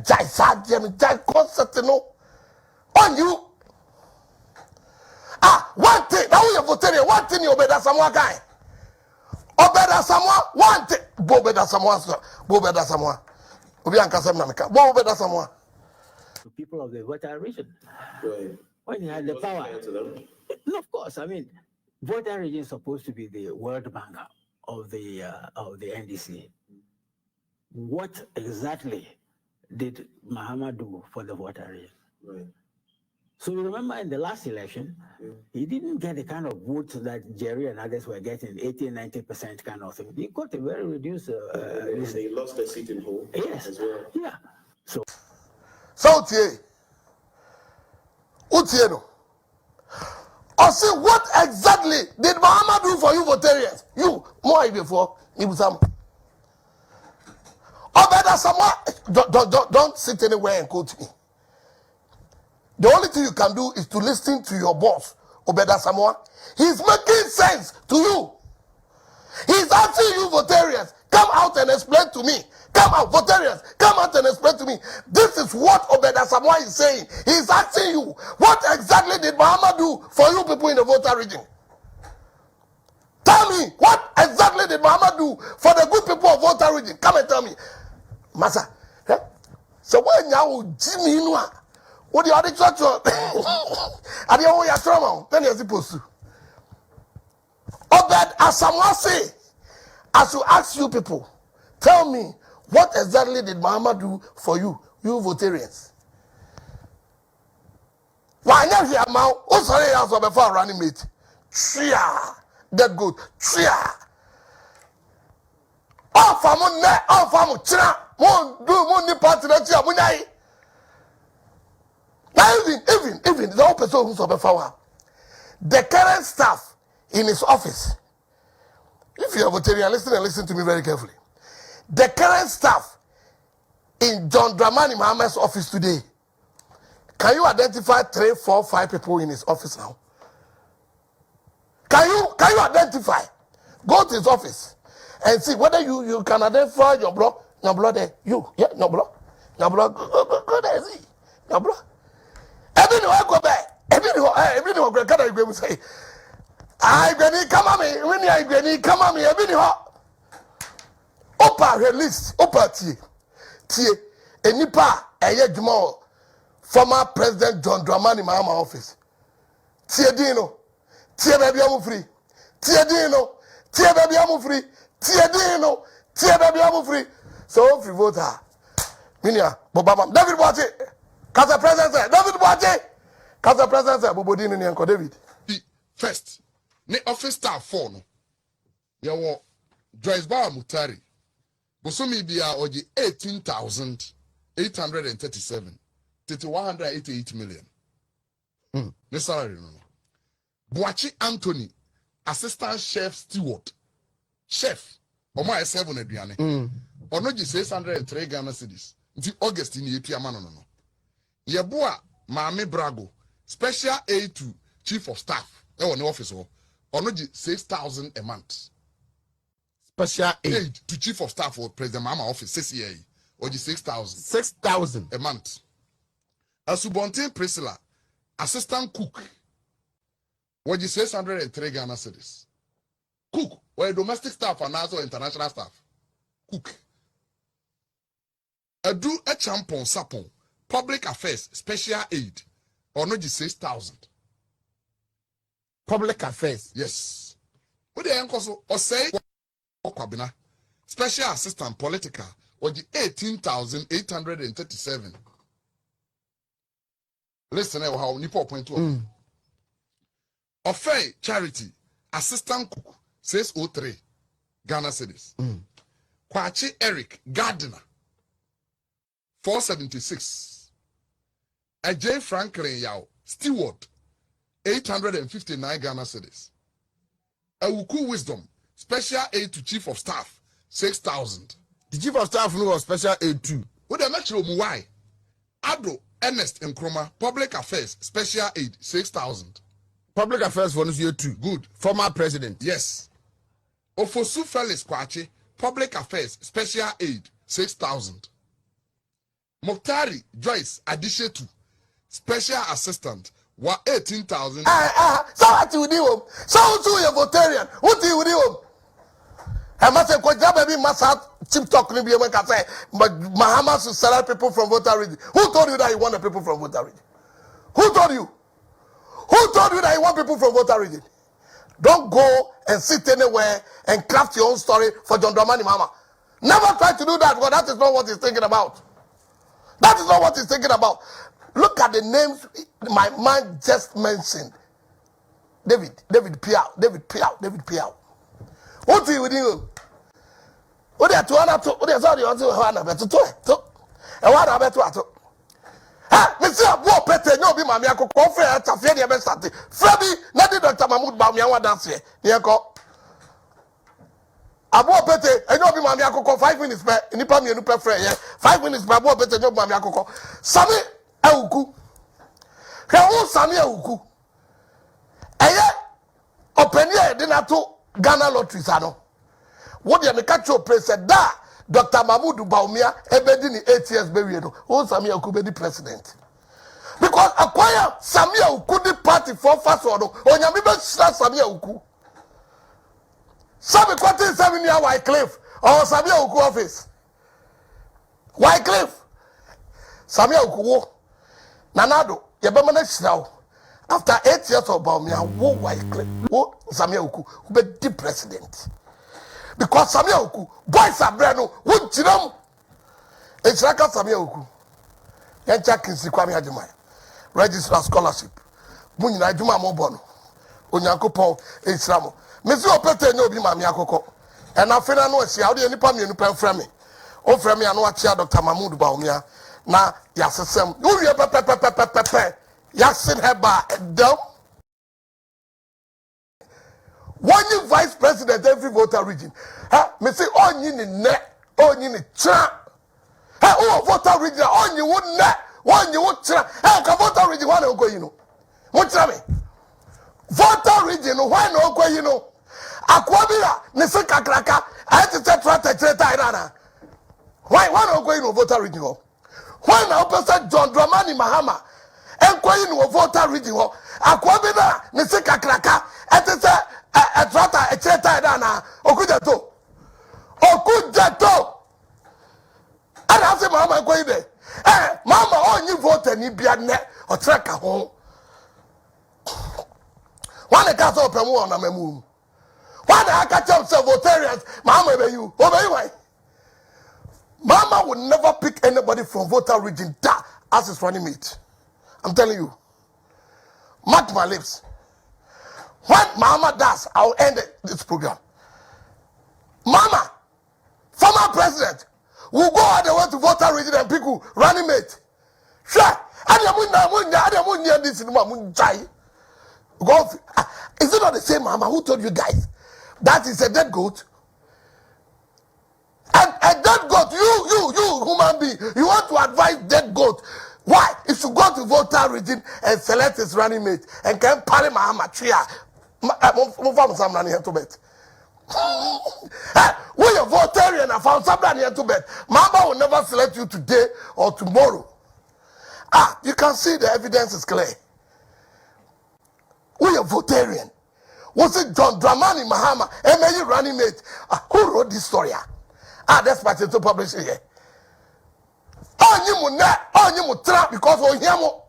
jai sadjem jai concert no on you. One thing now you vote one thing you obey that Asamoah guy. Obey that Asamoah one thing. Obey that Asamoah. Obey that Asamoah. Obey Ankasem Namika. Obey that Asamoah. The people of the Volta region. Right. When he had the power. No, of course. I mean, Volta region is supposed to be the world bank of the NDC. What exactly did Mahama do for the Volta region? Right. So you remember in the last election, he didn't get the kind of votes that Jerry and others were getting, 80-90% kind of thing. He got a very reduced. He lost the seat in Hull. Yes. As well. Yeah. So Utie no. I say, what exactly did Mahama do for you Voltarians? You more before Ibusam. Obey Asamoah. Don't sit anywhere and quote me. The only thing you can do is to listen to your boss, Obey Asamoah. He's making sense to you. He's asking you Voltarians, come out and explain to me. Come out, Voltarians, come out and explain to me. This is what Obey Asamoah is saying. He's asking you, what exactly did Mahama do for you people in the Volta region? Tell me, what exactly did Mahama do for the good people of Volta region? Come and tell me. Masa, so when you Jimmy Inua, what the other church? I don't know your trauma. Then you're supposed to. Obey Asamoah say, as you ask you people, tell me, what exactly did Mahama do for you, you Voltarians? Why not here, Mao? Oh, sorry, I was before running mate. Tria, that good. Tria. Oh, famu ne, oh, famu china. Mon do mon ni party na chia munai. Now even the whole person who's before the current staff in his office. If you're a Voltarian, listen to me very carefully. The current staff in John Dramani Mahama's office today, can you identify 3, 4, 5 people in his office now? Can you identify? Go to his office and see whether you can identify your bro there. Go there, see. Your bro. Everyone go back. Everyone go say, I gonna come on me. When I gonna come on me, everyone. Opa release, opa tie, enipa eye dwuma former President John Dramani Mahama office. Tie dino, tie baby amu free, tie dino, tie baby amu free, tie dino, tie baby amu free. So free voter, minia, Bobama, David Boache, Casa President, David Boache, Casa President, Bobodini ni Uncle David. First, ne office staff for no, yawo Joyce Bar Mutari. Bosumi bia oji 18,837 to 188 million. The salary no. Boachi Anthony, assistant chef steward. Chef. Oma 7 aduane. Onoji 603 Ghana cedis. Nti August ni etua ma no. Yeboa Maame Brago, special aid to chief of staff. E won office ho. Onoji 6,000 a month. Special aid to chief of staff for President Mahama office CCA or 6,000. 6,000 a month. Asubontin Priscilla, assistant cook, what 603 Ghana cedis. Cook, or domestic staff and also international staff. Cook. Adu a champon sapon, public affairs, special aid, or no 6,000. Public affairs. Yes. What the uncle or say? Kwabina, special assistant political, or the 18,837. Listen, how Nipo point to Ofay charity, assistant cook, 603 Ghana cedis. Kwachi Eric Gardner, 476. Ajay Franklin Yao, steward, 859 Ghana cedis. Awuku Wisdom, special aid to chief of staff, 6,000. The chief of staff no special aid too. What the metro why? Ado Ernest Nkrumah, public affairs, special aid, 6,000. Public affairs for this year too. Good. Former president. Yes. Ofosu Felix Kwachi, public affairs, special aid, 6,000. Moktari Joyce addition to special assistant wa 18,000. So what you do? So you votarian. What do you do? I must say, baby, must have cheap talk. Maybe you can say, but Mahama should select people from Volta region. Who told you that you want the people from Volta region? Who told you? Who told you that you want people from Volta region? Don't go and sit anywhere and craft your own story for John Dramani Mahama. Never try to do that, because that is not what he's thinking about. That is not what he's thinking about. Look at the names my man just mentioned. David Piao. What do you do? What are you doing? What are you doing? What are you doing? Ah, Monsieur Abu Pete, no be mamia ko confere tafie de be start. Frebi na di Dr. Mahmoud Bawumia wa dance here. Near ko. Abu Pete, no be mamia ko 5 minutes pe nipa mienu pe frɛ ye. 5 minutes pe Abu Pete no be mamia ko. Sami Awuku. Hwe Sami Awuku. Eye openia de na to Ghana lotteries ano. What dey make catch your president da Dr. Mahmoud Bawumia ebedi ni 8 years be we no. Who Sami Awuku be the president? Because acquire Sami Awuku the party for fast one. Onyame be Sami Awuku. Sami kwati 7 year Wycliffe or Sami Awuku office. Wycliffe. Sami Awuku wo. Nanado ye be mana shirawo. After 8 years of Bawumia, wo Wycliffe, wo Sami Awuku who be the president. Because Sami Awuku, boys are brand new, wo jiram. It's like Sami Awuku. Yancha Kinsi Kwame Adjumai. Register scholarship. Munyina Adjuma mo bono. Onyankopon Isramo. Mesi opete no bi mami akoko. And afena no esi awde nipa mienu pen frame. O frame anu achia Dr. Mahmoud Bawumia na yasesem. Uwie pepepepepepe. Yasin heba edom. One you vice president every voter region. Ha, me say onyi ni ne, onyi ni tra. Ha, o voter region onyi wo ne, onyi wo tra. Ha, ka voter region one go you know. Mo tra me. Voter region why no go you know. Akwabira ne se kakraka, I to say trata irana. Why no go you know voter region ho. Why now person John Dramani Mahama enkoyi no voter region ho. Akwabira ne se kakraka, I to say a trata a cheta irana. Okujato. And I say Mama go there. Eh, Mama on you vote ni bia ne or track a home. One a cast open one on a moon. One I catch up some votarians, Mama obey you. Why? Mama would never pick anybody from voter region that as his running mate. I'm telling you. Mark my lips. What Mama does, I'll end this program. Mama, former president, will go all the way to voter region and people running mate. Sure. Is it not the same Mama who told you guys that is a dead goat? And a dead goat, you human being, you want to advise dead goat. Why? If you go to voter region and select his running mate and can parry Mahama Tria, we are votarian. I found somebody here to bed. Mama will never select you today or tomorrow. Ah, you can see the evidence is clear. We are votarian. Was it John Dramani Mahama, MAU running mate? Who wrote this story? Ah, that's why to publish it here. Oh, you will not, oh, you will trap because we hear more.